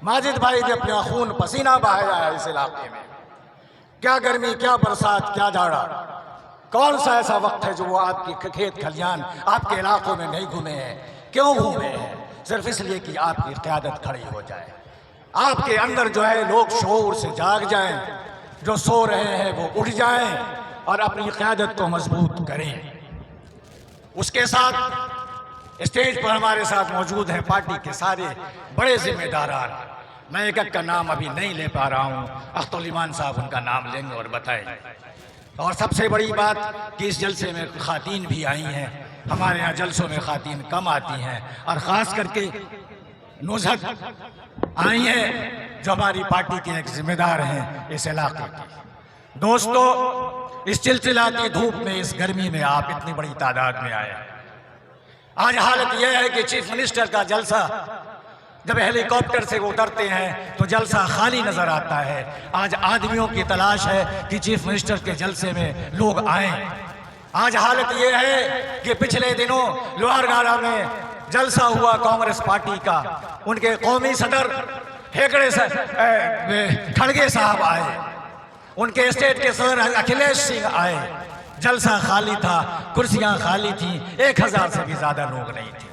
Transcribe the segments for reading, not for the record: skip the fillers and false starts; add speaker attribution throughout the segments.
Speaker 1: माजिद भाई ने अपना खून पसीना बहाया है इस इलाके में। क्या गर्मी, क्या बरसात, क्या जाड़ा, कौन सा ऐसा वक्त है जो वो आपकी खेत खलियान आपके इलाकों में नहीं घूमे हैं? क्यों घूमे हैं? सिर्फ इसलिए कि आपकी क़यादत खड़ी हो जाए, आपके अंदर जो है लोग शऊर से जाग जाएं, जो सो रहे हैं वो उठ जाएं और अपनी क़यादत को मजबूत करें। उसके साथ स्टेज पर हमारे साथ मौजूद हैं पार्टी के सारे बड़े जिम्मेदारान। मैं एक एक का नाम अभी नहीं ले पा रहा हूँ, अख्तुल ईमान साहब उनका नाम लेंगे और बताएंगे। और सबसे बड़ी बात कि इस जलसे में ख़ातीन भी आई हैं। हमारे यहाँ जलसों में ख़ातीन कम आती हैं और ख़ास करके नुज़हत आई हैं जो हमारी पार्टी के एक जिम्मेदार हैं इस इलाके की। दोस्तों, इस चिलचिलाती धूप में, इस गर्मी में आप इतनी बड़ी तादाद में आए। आज हालत यह है कि चीफ मिनिस्टर का जलसा, जब हेलीकॉप्टर से वो उतरते हैं तो जलसा खाली नजर आता है। आज आदमियों की तलाश है कि चीफ मिनिस्टर के जलसे में लोग आए। आज हालत ये है कि पिछले दिनों लोहारगाड़ा में जलसा हुआ कांग्रेस पार्टी का, उनके कौमी सदर खड़गे साहब आए, उनके स्टेट के सदर अखिलेश सिंह आए। जलसा खाली था, कुर्सियां खाली थी, 1000 से भी ज्यादा लोग नहीं थे।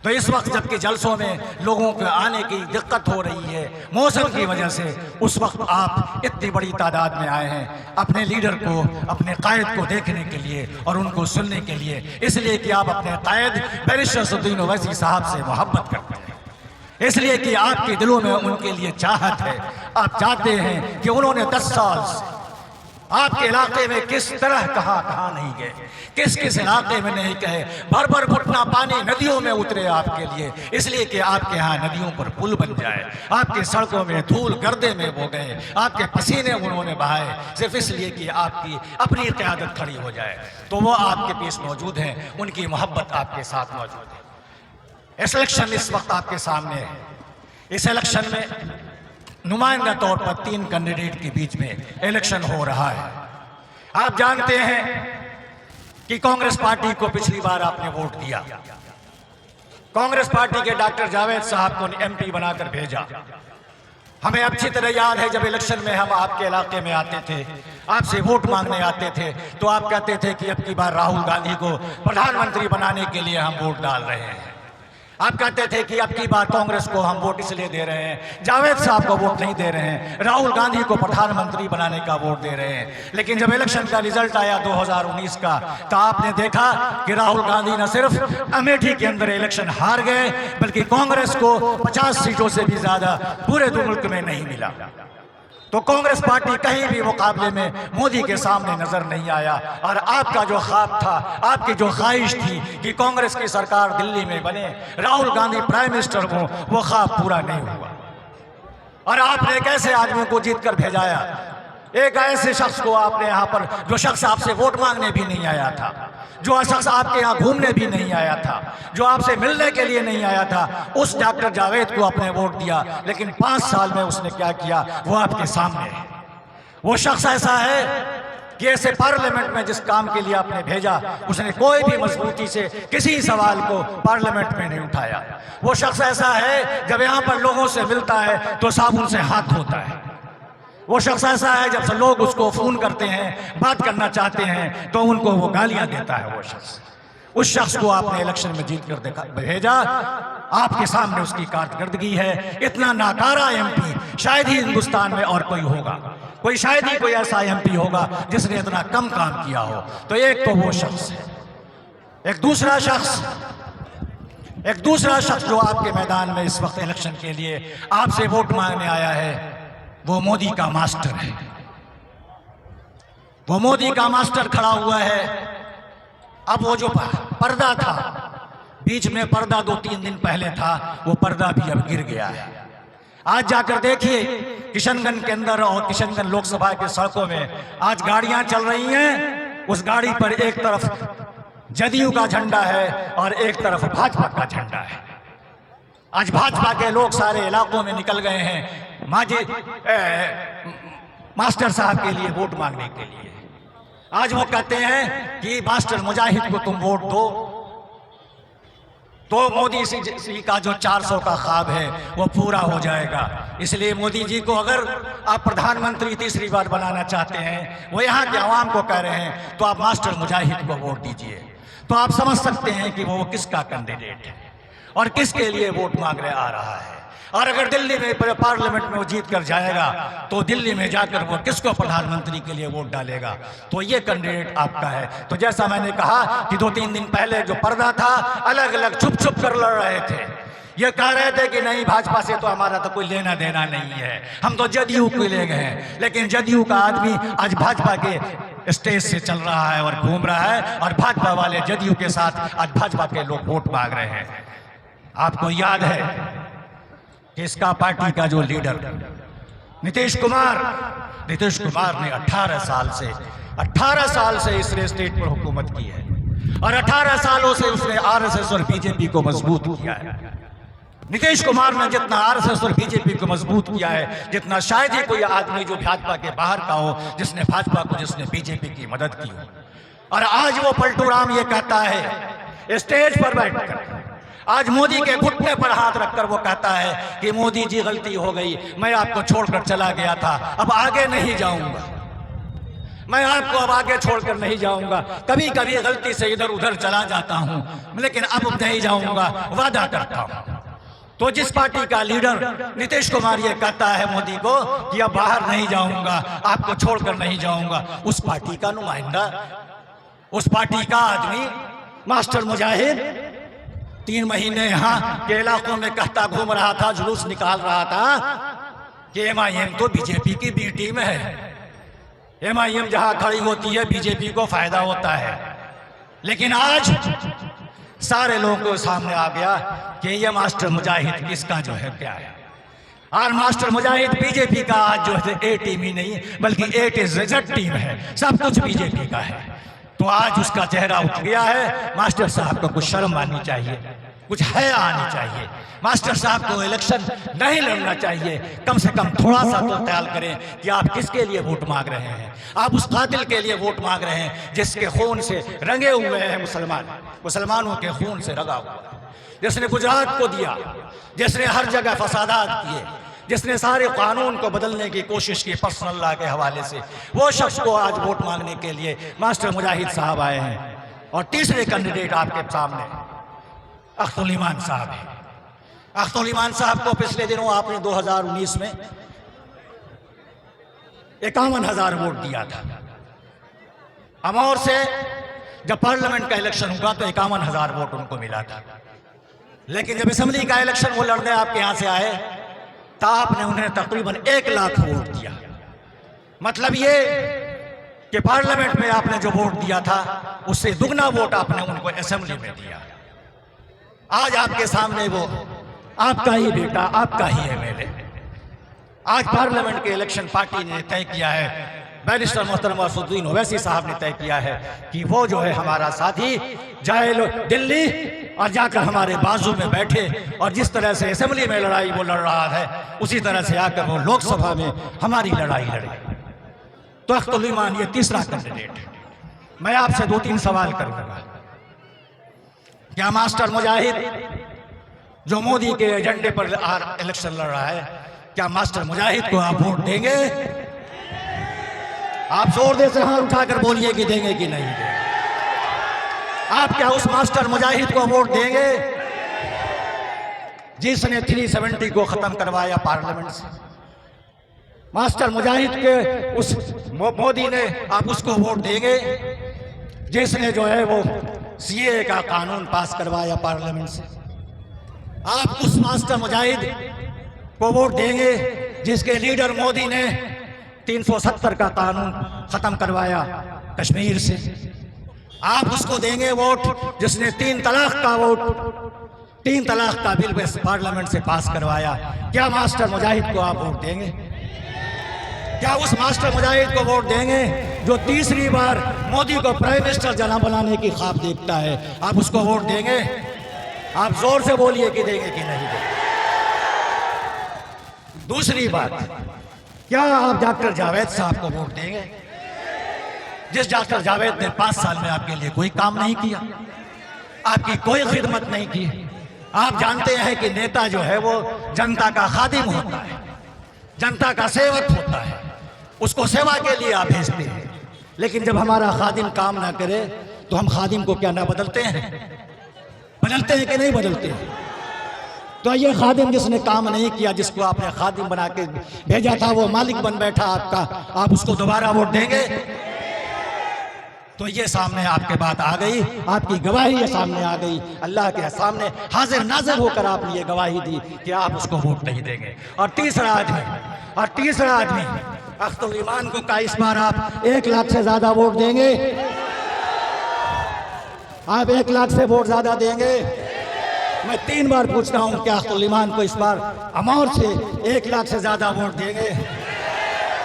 Speaker 1: तो इस वक्त जबकि जलसों में लोगों के आने की दिक्कत हो रही है मौसम की वजह से, उस वक्त आप इतनी बड़ी तादाद में आए हैं अपने लीडर को, अपने कायद को देखने के लिए और उनको सुनने के लिए, इसलिए कि आप अपने कायद बैरिस्टर असदुद्दीन ओवैसी साहब से मोहब्बत करते हैं, इसलिए कि आपके दिलों में उनके लिए चाहत है। आप चाहते हैं कि उन्होंने 10 साल से आपके इलाके में किस तरह कहाँ नहीं गए, किस किस इलाके में नहीं गए, भर भर घुटना पानी नदियों में उतरे आपके लिए, इसलिए कि आपके यहाँ नदियों पर पुल बन जाए। आपकी सड़कों में धूल गर्दे में वो गए, आपके पसीने उन्होंने बहाए, सिर्फ इसलिए कि आपकी अपनी क़यादत खड़ी हो जाए। तो वो आपके बीच मौजूद हैं, उनकी मोहब्बत आपके साथ मौजूद है। इस इलेक्शन इस वक्त आपके सामने है। इस इलेक्शन में नुमाइंदा तौर पर 3 कैंडिडेट के बीच में इलेक्शन हो रहा है। आप जानते हैं कि कांग्रेस पार्टी को पिछली बार आपने वोट दिया, कांग्रेस पार्टी के डॉक्टर जावेद साहब को एमपी बनाकर भेजा। हमें अच्छी तरह याद है जब इलेक्शन में हम आपके इलाके में आते थे, आपसे वोट मांगने आते थे, तो आप कहते थे कि अब की बार राहुल गांधी को प्रधानमंत्री बनाने के लिए हम वोट डाल रहे हैं। आप कहते थे कि अब की बार कांग्रेस को हम वोट इसलिए दे रहे हैं, जावेद साहब को वोट नहीं दे रहे हैं, राहुल गांधी को प्रधानमंत्री बनाने का वोट दे रहे हैं। लेकिन जब इलेक्शन का रिजल्ट आया 2019 का, तो आपने देखा कि राहुल गांधी न सिर्फ अमेठी के अंदर इलेक्शन हार गए, बल्कि कांग्रेस को 50 सीटों से भी ज्यादा पूरे मुल्क में नहीं मिला। तो कांग्रेस पार्टी कहीं भी मुकाबले में मोदी के सामने नजर नहीं आया। और आपका जो ख्वाब था, आपकी जो ख्वाहिश थी कि कांग्रेस की सरकार दिल्ली में बने, राहुल गांधी प्राइम मिनिस्टर हो, वो ख्वाब पूरा नहीं हुआ। और आपने एक ऐसे आदमी को जीत कर भेजाया, एक ऐसे शख्स को आपने यहाँ पर, जो शख्स आपसे वोट मांगने भी नहीं आया था, जो शख्स आपके यहाँ घूमने भी नहीं आया था, जो आपसे मिलने के लिए नहीं आया था, उस डॉक्टर जावेद को आपने वोट दिया। लेकिन 5 साल में उसने क्या किया वो आपके सामने है। वो शख्स ऐसा है कि ऐसे पार्लियामेंट में जिस काम के लिए आपने भेजा, उसने कोई भी मजबूती से किसी सवाल को पार्लियामेंट में नहीं उठाया। वो शख्स ऐसा है जब यहाँ पर लोगों से मिलता है तो साबुन से हाथ धोता है। वो शख्स ऐसा है जब से लोग उसको फोन करते हैं, बात करना चाहते हैं, तो उनको वो गालियां देता है। वो शख्स, उस शख्स को आपने इलेक्शन में जीत कर भेजा। आपके सामने उसकी कारकर्दगी है। इतना नाकारा एमपी शायद ही हिंदुस्तान में और कोई होगा, कोई शायद ही कोई ऐसा एमपी होगा जिसने इतना कम काम किया हो। तो एक तो वो शख्स है। एक दूसरा शख्स जो आपके मैदान में इस वक्त इलेक्शन के लिए आपसे वोट मांगने आया है, वो मोदी का मास्टर है। वो मोदी का मास्टर खड़ा हुआ है। अब वो जो पर्दा था, बीच में पर्दा 2-3 दिन पहले था, वो पर्दा भी अब गिर गया है। आज जाकर देखिए किशनगंज के अंदर और किशनगंज लोकसभा के सड़कों में आज गाड़ियां चल रही हैं। उस गाड़ी पर एक तरफ जदयू का झंडा है और एक तरफ भाजपा का झंडा है। आज भाजपा के लोग सारे इलाकों में निकल गए हैं मास्टर साहब के लिए वोट मांगने के लिए। आज वो कहते हैं कि मास्टर मुजाहिद को तुम वोट दो। तो मोदी जी का जो 400 का ख्वाब है वो पूरा हो जाएगा। इसलिए मोदी जी को अगर आप प्रधानमंत्री तीसरी बार बनाना चाहते हैं, वो यहाँ के आवाम को कह रहे हैं, तो आप मास्टर मुजाहिद को वोट दीजिए। तो आप समझ सकते हैं कि वो किसका कैंडिडेट है और किसके लिए वोट मांगने आ रहा है। और अगर दिल्ली में पार्लियामेंट में वो जीत कर जाएगा तो दिल्ली में जाकर वो किसको प्रधानमंत्री के लिए वोट डालेगा। तो ये कैंडिडेट आपका है। तो जैसा मैंने कहा कि 2-3 दिन पहले जो पर्दा था, अलग अलग छुप छुप कर लड़ रहे थे। ये कह रहे थे कि नहीं, भाजपा से तो हमारा तो कोई लेना देना नहीं है, हम तो जदयू को ले गए हैं। लेकिन जदयू का आदमी आज भाजपा के स्टेज से चल रहा है और घूम रहा है, और भाजपा वाले जदयू के साथ आज भाजपा के लोग वोट मांग रहे हैं। आपको याद है कि इसका पार्टी का जो लीडर नीतीश कुमार ने 18 साल से इस स्टेट पर हुकूमत की है, और 18 सालों से उसने आरएसएस और बीजेपी को मजबूत किया है। नीतीश कुमार ने जितना आरएसएस और बीजेपी को मजबूत किया है, जितना शायद ही कोई आदमी जो भाजपा के बाहर का हो जिसने बीजेपी की मदद की हो। और आज वो पलटू राम ये कहता है स्टेज पर बैठकर, आज मोदी के घुटने पर हाथ रखकर वो कहता है कि मोदी जी गलती हो गई, मैं आपको छोड़कर चला गया था, अब आगे नहीं जाऊंगा, मैं आपको अब आगे छोड़कर नहीं जाऊंगा। कभी कभी गलती से इधर उधर चला जाता हूं, लेकिन अब नहीं जाऊंगा, वादा करता हूं। तो जिस पार्टी का लीडर नीतीश कुमार ये कहता है मोदी को कि अब बाहर नहीं जाऊंगा, आपको छोड़कर नहीं जाऊंगा, उस पार्टी का नुमाइंदा, उस पार्टी का आदमी मास्टर मुजाहिद 3 महीने यहाँ के इलाकों में कहता घूम रहा था, जुलूस निकाल रहा था कि MIM तो बीजेपी की बी टीम है, MIM जहां खड़ी होती है बीजेपी को फायदा होता है। लेकिन आज सारे लोगों के सामने आ गया कि ये मास्टर मुजाहिद किसका जो है क्या है। और मास्टर मुजाहिद बीजेपी का आज जो है A टीम ही नहीं बल्कि A to Z टीम है, सब कुछ बीजेपी का है। तो आज उसका चेहरा उठ गया है। मास्टर साहब को कुछ शर्म आनी चाहिए, कुछ हया आनी चाहिए। मास्टर साहब को इलेक्शन नहीं लड़ना चाहिए, कम से कम थोड़ा सा तो ख्याल करें कि आप किसके लिए वोट मांग रहे हैं। आप उस कातिल के लिए वोट मांग रहे हैं जिसके खून से रंगे हुए हैं मुसलमानों के खून से रंगा हुआ, जिसने गुजरात को दिया, जिसने हर जगह फसादात किए, जिसने सारे कानून को बदलने की कोशिश की पर्सनल लॉ के हवाले से, वो शख्स को आज वोट मांगने के लिए मास्टर मुजाहिद साहब आए हैं। और तीसरे कैंडिडेट आपके सामने अख्तुल ईमान साहब है। अख्तुल ईमान साहब को पिछले दिनों आपने 2019 में 51,000 वोट दिया था। अमौर से जब पार्लियामेंट का इलेक्शन हुआ तो 51,000 वोट उनको मिला था। लेकिन जब असेंबली का इलेक्शन वो लड़ने आपके यहां से आए तो आपने उन्हें तकरीबन 1 लाख वोट दिया। मतलब ये कि पार्लियामेंट में आपने जो वोट दिया था उससे दुगना वोट आपने उनको असेंबली में दिया। आज आपके सामने वो आपका ही बेटा, आपका ही MLA, आज पार्लियामेंट के इलेक्शन पार्टी ने तय किया है, बैरिस्टर मोहतरम असदुद्दीन ओवैसी साहब ने तय किया है कि वो जो है हमारा साथी जाए दिल्ली और जाकर हमारे बाजू में बैठे, और जिस तरह से असेंबली में लड़ाई वो लड़ रहा है उसी तरह से आकर वो लोकसभा में हमारी लड़ाई लड़े। तो अख्तुल ईमान ये तीसरा कैंडिडेट है। मैं आपसे 2-3 सवाल करूंगा। क्या मास्टर मुजाहिद जो मोदी के एजेंडे पर इलेक्शन लड़ रहा है, क्या मास्टर मुजाहिद को आप वोट देंगे? आप जोर दे से हाथ उठाकर बोलिए कि देंगे कि नहीं देंगे। आप क्या उस मास्टर मुजाहिद को वोट देंगे जिसने 370 को खत्म करवाया पार्लियामेंट से? मास्टर मुजाहिद के उस मोदी ने, आप उसको वोट देंगे जिसने जो है वो CA का कानून पास करवाया पार्लियामेंट से? आप उस मास्टर मुजाहिद को वोट देंगे जिसके लीडर मोदी ने 370 का कानून खत्म करवाया कश्मीर से? आप उसको देंगे वोट जिसने 3 तलाक का बिल पार्लियामेंट से पास करवाया? क्या मास्टर मुजाहिद को आप वोट देंगे? क्या उस मास्टर मुजाहिद को वोट देंगे जो तीसरी बार मोदी को प्राइम मिनिस्टर जना बनाने की ख्वाब देखता है? आप उसको वोट देंगे? आप जोर से बोलिए कि देंगे कि नहीं देंगे। दूसरी बात, क्या आप डॉक्टर जावेद साहब को वोट देंगे जिस डॉक्टर जावेद ने 5 साल में आपके लिए कोई काम नहीं किया, आपकी कोई खिदमत नहीं की, आप जानते हैं कि नेता जो है वो जनता का खादिम होता है, जनता का सेवक होता है, उसको सेवा के लिए आप भेजते हैं। लेकिन जब हमारा खादिम काम ना करे तो हम खादिम को क्या ना बदलते हैं? बदलते हैं कि नहीं बदलते हैं? तो ये खादिम जिसने काम नहीं किया, जिसको आपने खादिम बना के भेजा था, वो मालिक बन बैठा आपका, आप उसको दोबारा वोट देंगे? तो ये सामने आपके बात आ गई, आपकी गवाही ये सामने आ गई, अल्लाह के सामने हाजिर नाजिर होकर आपने ये गवाही दी कि आप उसको वोट नहीं देंगे। और तीसरा आदमी अख्तुल ईमान को का इस बार आप 1 लाख से ज्यादा वोट देंगे? आप 1 लाख से वोट ज्यादा देंगे? मैं 3 बार पूछ रहा हूं, क्या अख्तुल ईमान को इस बार अमौर से 1 लाख से ज्यादा वोट देंगे?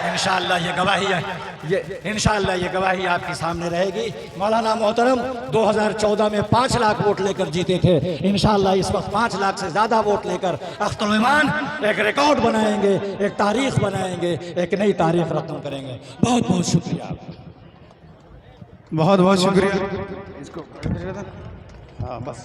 Speaker 1: इंशाअल्लाह ये गवाही आपके सामने रहेगी। मौलाना मोहतरम 2014 में 5 लाख वोट लेकर जीते थे। इंशाअल्लाह इस वक्त 5 लाख से ज्यादा वोट लेकर अख्तुल ईमान एक रिकॉर्ड बनाएंगे, एक तारीख बनाएंगे, एक नई तारीख रकम करेंगे। बहुत बहुत शुक्रिया आपका,
Speaker 2: बहुत बहुत शुक्रिया। इसको हाँ बस।